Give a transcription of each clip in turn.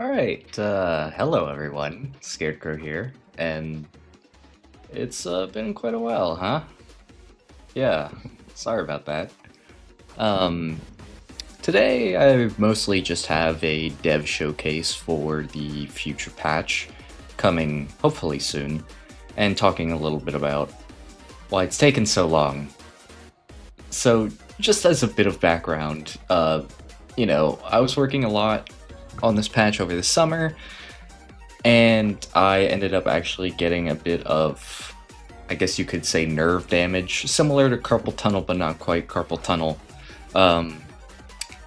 Alright, hello everyone. Scarecrow here, and it's been quite a while, huh? Yeah, sorry about that. Um, Today I mostly just have a dev showcase for the future patch coming hopefully soon, and talking a little bit about why it's taken so long. So, just as a bit of background, I was working a lot on this patch over the summer, and I ended up actually getting a bit of, I guess you could say, nerve damage, similar to carpal tunnel, but not quite carpal tunnel, um,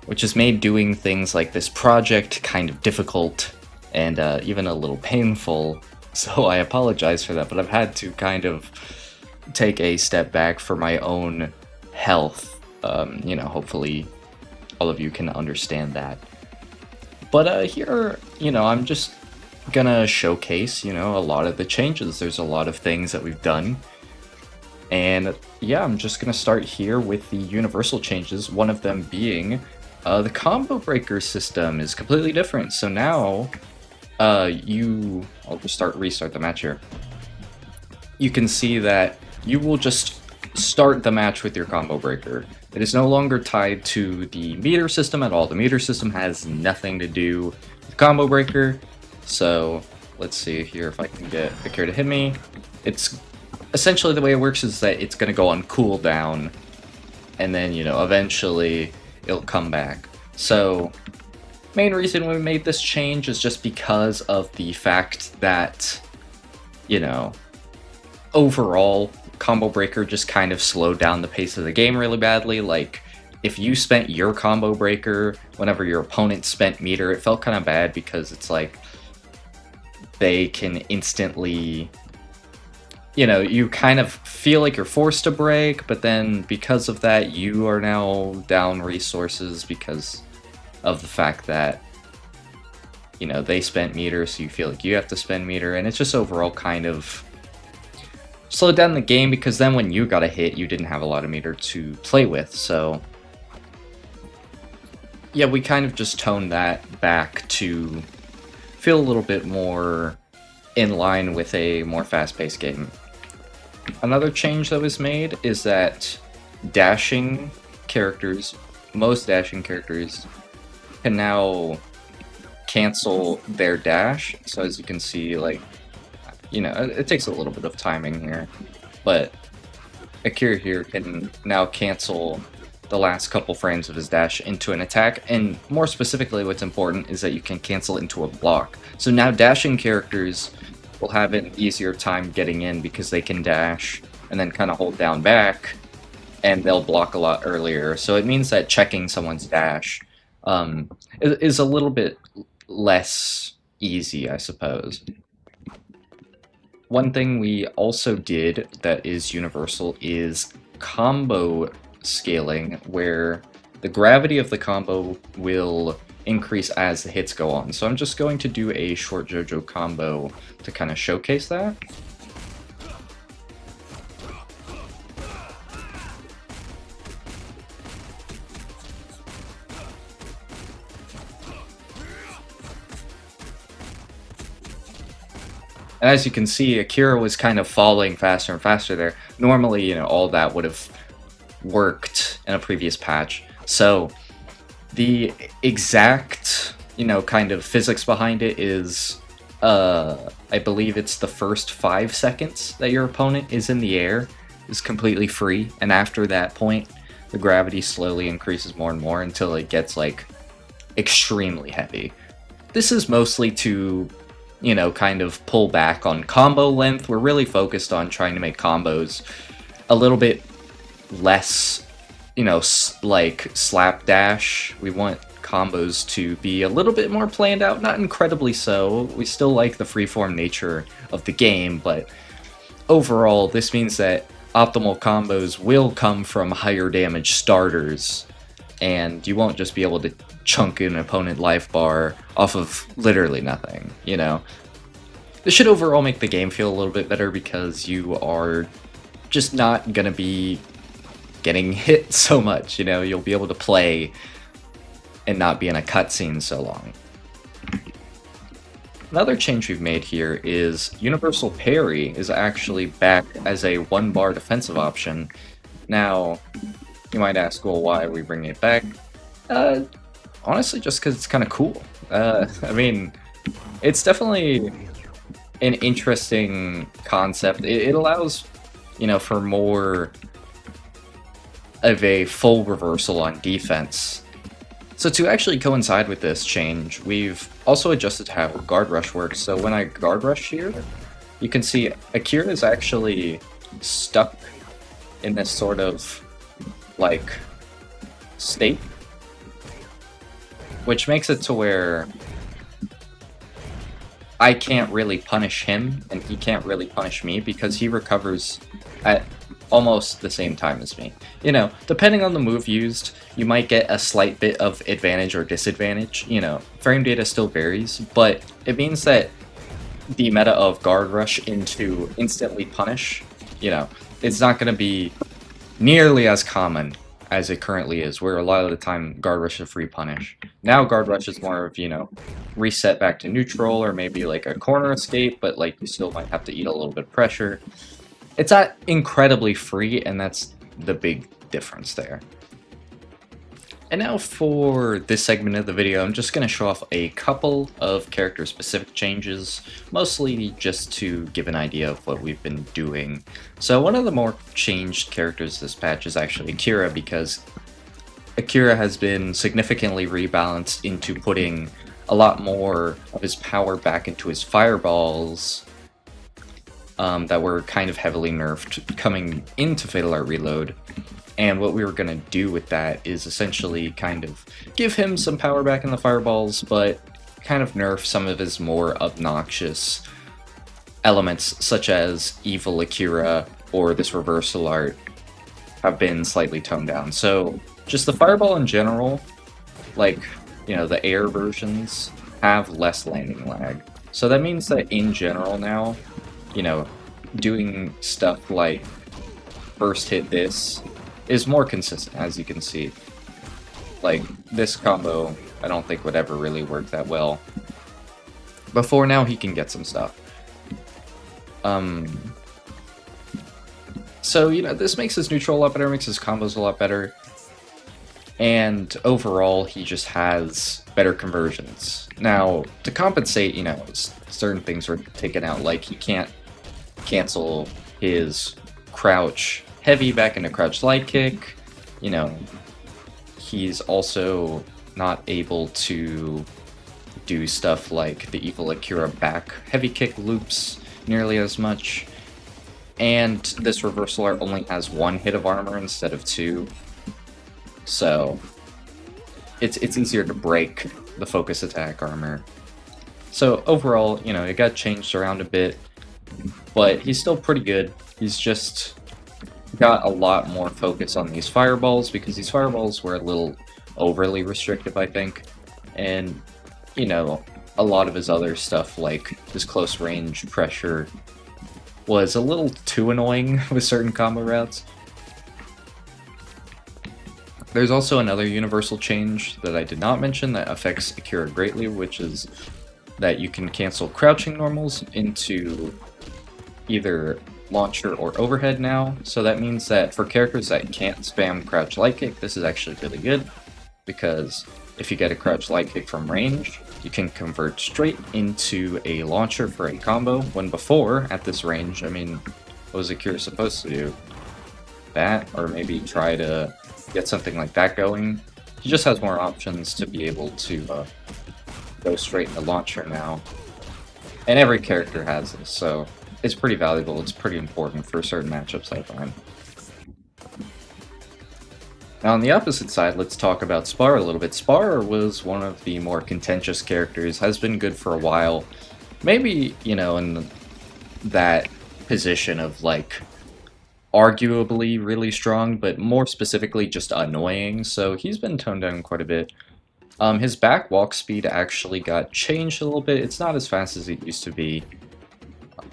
which has made doing things like this project kind of difficult and even a little painful. So I apologize for that, but I've had to kind of take a step back for my own health. Hopefully all of you can understand that. But here, I'm just gonna showcase, a lot of the changes. There's a lot of things that we've done. And yeah, I'm just gonna start here with the universal changes, one of them being the combo breaker system is completely different. So now, I'll just restart the match here. You can see that you will just start the match with your combo breaker. It is no longer tied to the meter system at all. The meter system has nothing to do with combo breaker. So let's see here if I can get Akira to hit me. It's essentially the way it works is that it's going to go on cooldown, and then eventually it'll come back. So main reason we made this change is just because of the fact that overall combo breaker just kind of slowed down the pace of the game really badly. Like, if you spent your combo breaker whenever your opponent spent meter, it felt kind of bad because it's like they can instantly, you kind of feel like you're forced to break, but then because of that, you are now down resources because of the fact that, they spent meter, so you feel like you have to spend meter, and it's just overall kind of slowed down the game because then when you got a hit, you didn't have a lot of meter to play with. So yeah, we kind of just toned that back to feel a little bit more in line with a more fast-paced game. Another change that was made is that dashing characters, most dashing characters, can now cancel their dash. So as you can see, like, it takes a little bit of timing here, but Akira here can now cancel the last couple frames of his dash into an attack, and more specifically what's important is that you can cancel it into a block. So now dashing characters will have an easier time getting in because they can dash and then kind of hold down back, and they'll block a lot earlier. So it means that checking someone's dash is a little bit less easy, I suppose. One thing we also did that is universal is combo scaling, where the gravity of the combo will increase as the hits go on. So I'm just going to do a short JoJo combo to kind of showcase that. And as you can see, Akira was kind of falling faster and faster there. Normally, all that would have worked in a previous patch. So the exact, kind of physics behind it is, I believe it's the first 5 seconds that your opponent is in the air is completely free. And after that point, the gravity slowly increases more and more until it gets, like, extremely heavy. This is mostly to kind of pull back on combo length. We're really focused on trying to make combos a little bit less, like slapdash. We want combos to be a little bit more planned out, not incredibly so. We still like the freeform nature of the game, but overall, this means that optimal combos will come from higher damage starters, and you won't just be able to chunk an opponent life bar off of literally nothing, This should overall make the game feel a little bit better because you are just not gonna be getting hit so much, You'll be able to play and not be in a cutscene so long. Another change we've made here is Universal Parry is actually back as a 1-bar defensive option. Now, you might ask, well, why are we bringing it back? Honestly, just because it's kind of cool. I mean, it's definitely an interesting concept. It allows, for more of a full reversal on defense. So to actually coincide with this change, we've also adjusted how Guard Rush works. So when I Guard Rush here, you can see Akira is actually stuck in this sort of, like, state, which makes it to where I can't really punish him, and he can't really punish me, because he recovers at almost the same time as me. Depending on the move used, you might get a slight bit of advantage or disadvantage. Frame data still varies, but it means that the meta of Guard Rush into instantly punish, it's not going to be nearly as common as it currently is, where a lot of the time Guard Rush is free punish. Now Guard Rush is more of, reset back to neutral, or maybe like a corner escape, but like you still might have to eat a little bit of pressure. It's not incredibly free, and that's the big difference there. And now for this segment of the video, I'm just going to show off a couple of character-specific changes, mostly just to give an idea of what we've been doing. So one of the more changed characters this patch is actually Akira, because Akira has been significantly rebalanced into putting a lot more of his power back into his fireballs that were kind of heavily nerfed coming into Fatal Art Reload. And what we were going to do with that is essentially kind of give him some power back in the fireballs, but kind of nerf some of his more obnoxious elements, such as Evil Akira or this Reversal Art, have been slightly toned down. So just the fireball in general, like, the air versions, have less landing lag. So that means that in general now, doing stuff like burst hit this is more consistent, as you can see. Like, this combo, I don't think would ever really work that well. Before now, he can get some stuff. So, this makes his neutral a lot better, makes his combos a lot better. And overall, he just has better conversions. Now, to compensate, certain things were taken out, like he can't cancel his crouch heavy back into crouch light kick. He's also not able to do stuff like the Evil Akira back heavy kick loops nearly as much. And this Reversal Art only has 1 hit of armor instead of 2. So it's easier to break the focus attack armor. So overall, it got changed around a bit, but he's still pretty good. He's just got a lot more focus on these fireballs, because these fireballs were a little overly restrictive, I think. And, a lot of his other stuff, like his close range pressure, was a little too annoying with certain combo routes. There's also another universal change that I did not mention that affects Akira greatly, which is that you can cancel crouching normals into either launcher or overhead now. So that means that for characters that can't spam crouch light kick, this is actually really good, because if you get a crouch light kick from range, you can convert straight into a launcher for a combo, when before, at this range, what was Akira supposed to do? That, or maybe try to get something like that going. He just has more options to be able to go straight into launcher now. And every character has this, so it's pretty valuable, it's pretty important for certain matchups, I find. Now on the opposite side, let's talk about Spar a little bit. Spar was one of the more contentious characters, has been good for a while. Maybe, in that position of, like, arguably really strong, but more specifically just annoying, so he's been toned down quite a bit. His back walk speed actually got changed a little bit. It's not as fast as it used to be.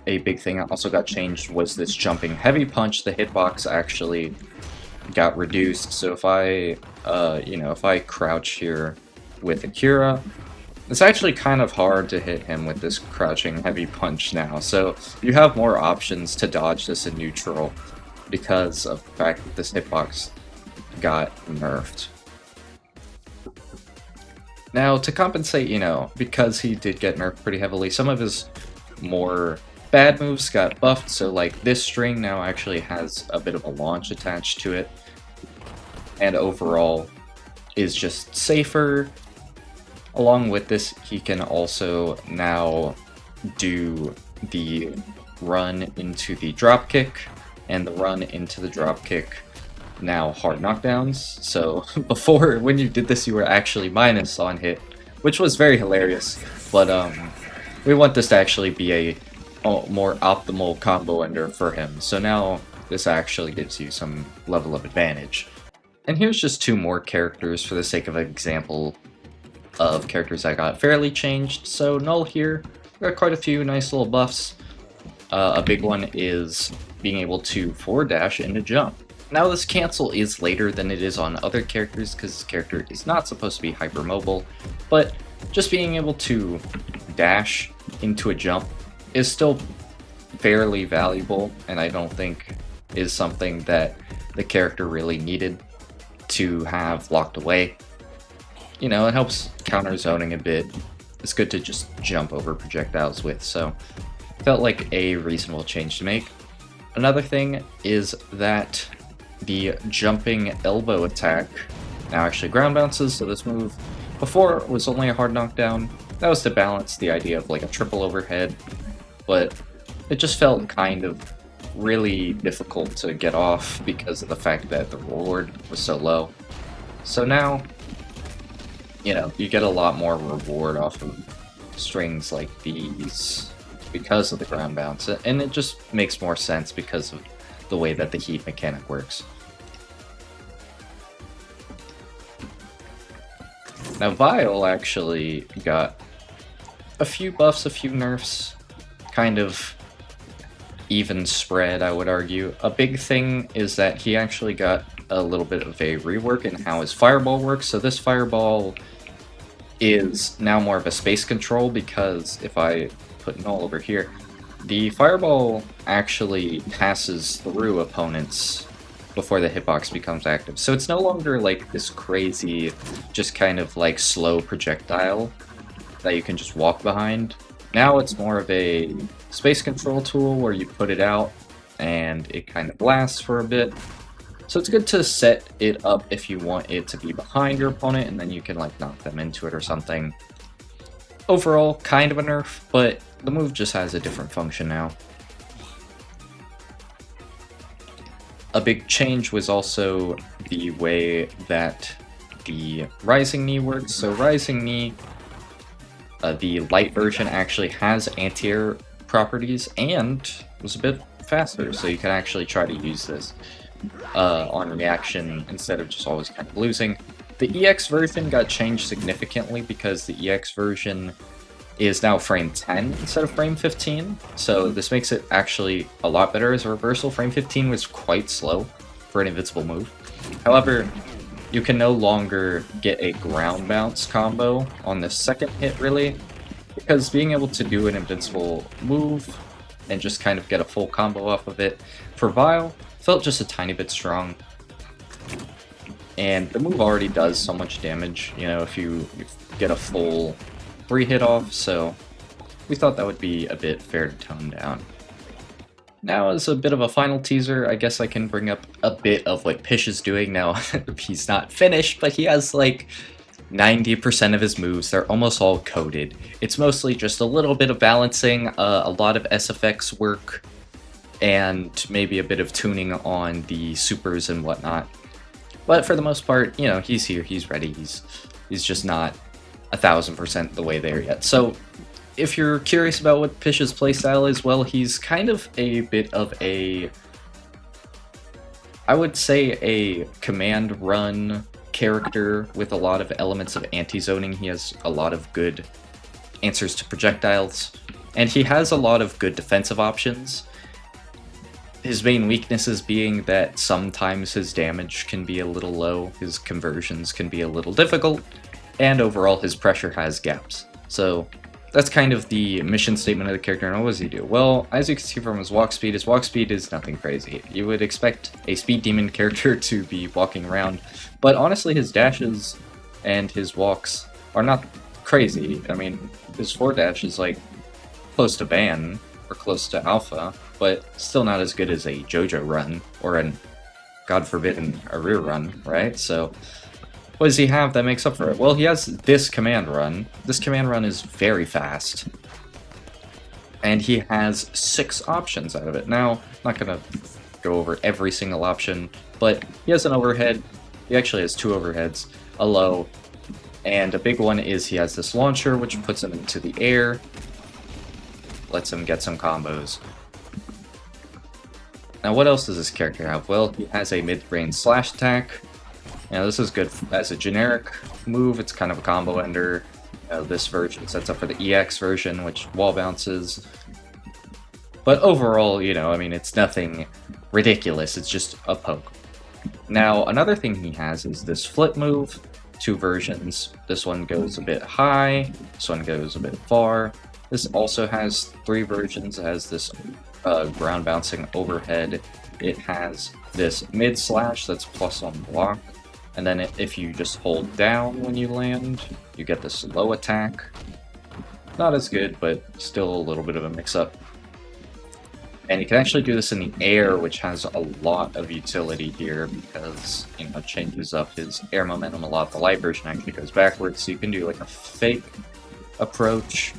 A big thing that also got changed was this jumping heavy punch. The hitbox actually got reduced, so if I crouch here with Akira, It's actually kind of hard to hit him with this crouching heavy punch now, so you have more options to dodge this in neutral because of the fact that this hitbox got nerfed. Now, to compensate, you know, because he did get nerfed pretty heavily, some of his more bad moves got buffed, so like this string now actually has a bit of a launch attached to it, and overall is just safer. Along with this, he can also now do the run into the dropkick, and the run into the dropkick now hard knockdowns. So before, when you did this, you were actually minus on hit, which was very hilarious. But we want this to actually be a more optimal combo ender for him. So now this actually gives you some level of advantage. And here's just two more characters for the sake of an example of characters that got fairly changed. So Null here, got quite a few nice little buffs. A big one is being able to forward dash into jump. Now this cancel is later than it is on other characters because this character is not supposed to be hypermobile, but just being able to dash into a jump is still fairly valuable, and I don't think is something that the character really needed to have locked away. You know, it helps counter zoning a bit. It's good to just jump over projectiles with, so felt like a reasonable change to make. Another thing is that the jumping elbow attack now actually ground bounces, so this move before was only a hard knockdown. That was to balance the idea of like a triple overhead, but it just felt kind of really difficult to get off because of the fact that the reward was so low. So now, you know, you get a lot more reward off of strings like these because of the ground bounce, and it just makes more sense because of the way that the heat mechanic works. Now Vile actually got a few buffs, a few nerfs, kind of even spread, I would argue. A big thing is that he actually got a little bit of a rework in how his fireball works. So this fireball is now more of a space control, because if I put Null over here, the fireball actually passes through opponents before the hitbox becomes active. So it's no longer like this crazy, just kind of like slow projectile that you can just walk behind. Now it's more of a space control tool where you put it out and it kind of lasts for a bit. So it's good to set it up if you want it to be behind your opponent, and then you can like knock them into it or something. Overall, kind of a nerf, but the move just has a different function now. A big change was also the way that the Rising Knee works. So Rising Knee, the light version, actually has anti-air properties and was a bit faster, so you can actually try to use this on reaction instead of just always kind of losing. The EX version got changed significantly because the EX version is now frame 10 instead of frame 15, so this makes it actually a lot better as a reversal. Frame 15 was quite slow for an invincible move. However, you can no longer get a ground bounce combo on the second hit, really, because being able to do an invincible move and just kind of get a full combo off of it for Vile felt just a tiny bit strong. And the move already does so much damage, you know, if you get a full 3-hit off, so we thought that would be a bit fair to tone down. Now, as a bit of a final teaser, I guess I can bring up a bit of what Pish is doing now. He's not finished, but he has like 90% of his moves. They're almost all coded. It's mostly just a little bit of balancing, a lot of SFX work, and maybe a bit of tuning on the supers and whatnot. But for the most part, you know, he's here, he's ready, he's just not 1000% the way there yet. So if you're curious about what Pish's playstyle is, well, he's kind of a bit of a, I would say, a command run character with a lot of elements of anti-zoning. He has a lot of good answers to projectiles, and he has a lot of good defensive options. His main weaknesses being that sometimes his damage can be a little low, his conversions can be a little difficult, and overall his pressure has gaps. So that's kind of the mission statement of the character. And what does he do? Well, as you can see from his walk speed is nothing crazy. You would expect a speed demon character to be walking around, but honestly his dashes and his walks are not crazy. I mean, his forward dash is like close to ban or close to alpha, but still not as good as a JoJo run or an, God forbid, a rear run, right? So what does he have that makes up for it? Well, he has this command run. This command run is very fast. And he has 6 options out of it. Now, I'm not going to go over every single option, but he has an overhead. He actually has 2 overheads, a low, and a big one is he has this launcher, which puts him into the air, lets him get some combos. Now, what else does this character have? Well, he has a mid-range slash attack. Now, this is good as a generic move. It's kind of a combo ender. This version sets up for the EX version, which wall bounces. But overall, you know, I mean, it's nothing ridiculous. It's just a poke. Now, another thing he has is this flip move. 2 versions. This one goes a bit high. This one goes a bit far. This also has 3 versions. It has this ground bouncing overhead. It has this mid slash that's plus on block. And then if you just hold down when you land, you get this low attack. Not as good, but still a little bit of a mix-up. And you can actually do this in the air, which has a lot of utility here because, you know, it changes up his air momentum a lot. The light version actually goes backwards, so you can do like a fake approach.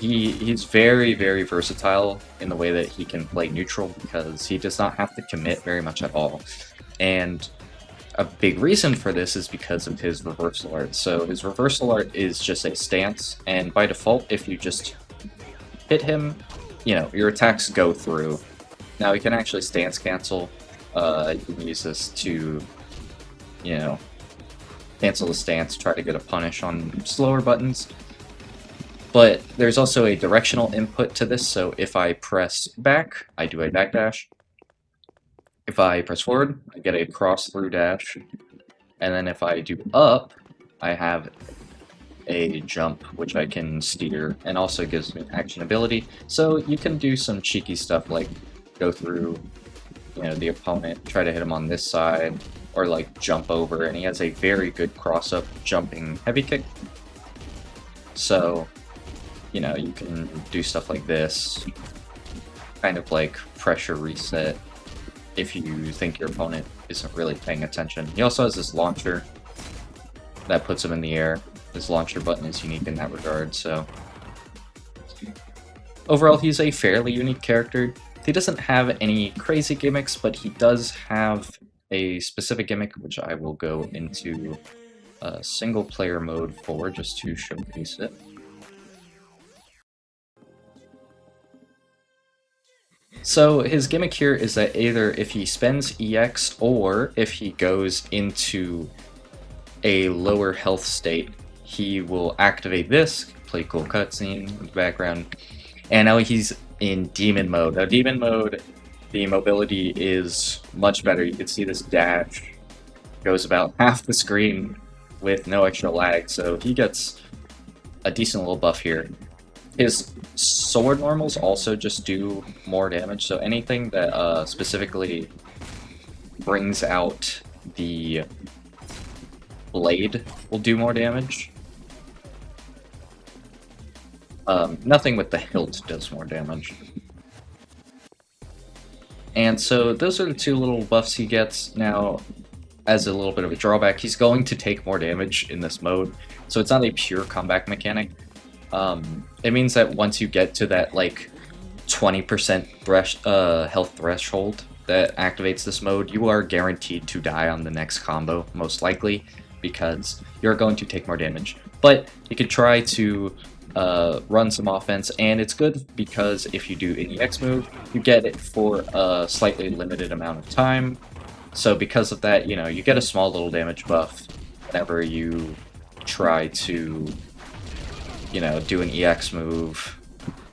He's very, very versatile in the way that he can play neutral because he does not have to commit very much at all. And a big reason for this is because of his reversal art. So his reversal art is just a stance, and by default, if you just hit him, you know, your attacks go through. Now, you can actually stance cancel. You can use this to, you know, cancel the stance, try to get a punish on slower buttons. But there's also a directional input to this, so if I press back, I do a backdash. If I press forward, I get a cross-through dash. And then if I do up, I have a jump, which I can steer, and also gives me action ability. So you can do some cheeky stuff like go through, you know, the opponent, try to hit him on this side, or like jump over, and he has a very good cross-up jumping heavy kick. So, you know, you can do stuff like this, kind of like pressure reset, if you think your opponent isn't really paying attention. He also has this launcher that puts him in the air. His launcher button is unique in that regard, so... Overall, he's a fairly unique character. He doesn't have any crazy gimmicks, but he does have a specific gimmick, which I will go into single-player mode for, just to showcase it. So his gimmick here is that either if he spends EX or if he goes into a lower health state, he will activate this, play cool cutscene in the background, and now he's in demon mode. Now demon mode, the mobility is much better. You can see this dash goes about half the screen with no extra lag, so he gets a decent little buff here. His sword normals also just do more damage, so anything that specifically brings out the blade will do more damage. Nothing with the hilt does more damage. And so those are the 2 little buffs he gets. Now, as a little bit of a drawback, he's going to take more damage in this mode, so it's not a pure comeback mechanic. It means that once you get to that like 20% health threshold that activates this mode, you are guaranteed to die on the next combo, most likely, because you're going to take more damage. But you can try to run some offense, and it's good because if you do an EX move, you get it for a slightly limited amount of time. So because of that, you know, you get a small little damage buff whenever you try to, you know, do an EX move,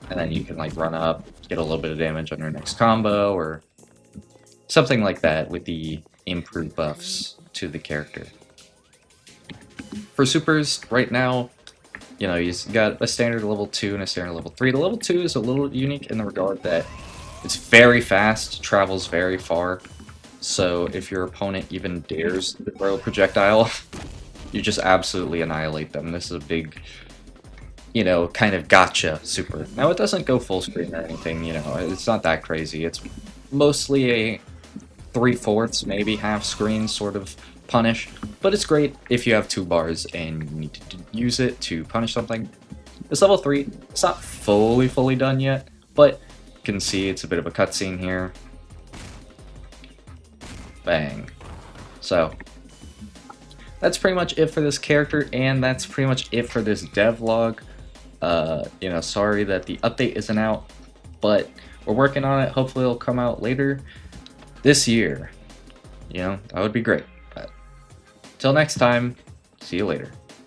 and then you can like run up, get a little bit of damage on your next combo, or something like that with the improved buffs to the character. For supers, right now, you know, you've got a standard level 2 and a standard level 3. The level 2 is a little unique in the regard that it's very fast, travels very far, so if your opponent even dares to throw a projectile, you just absolutely annihilate them. This is a big, you know, kind of gotcha super. Now, it doesn't go full screen or anything, you know, it's not that crazy. It's mostly a 3/4, maybe half screen sort of punish, but it's great if you have 2 bars and you need to use it to punish something. It's level 3, it's not fully done yet, but you can see it's a bit of a cutscene here. Bang. So, that's pretty much it for this character, and that's pretty much it for this devlog. You know, sorry that the update isn't out, but we're working on it. Hopefully it'll come out later this year. You know, that would be great. But till next time, see you later.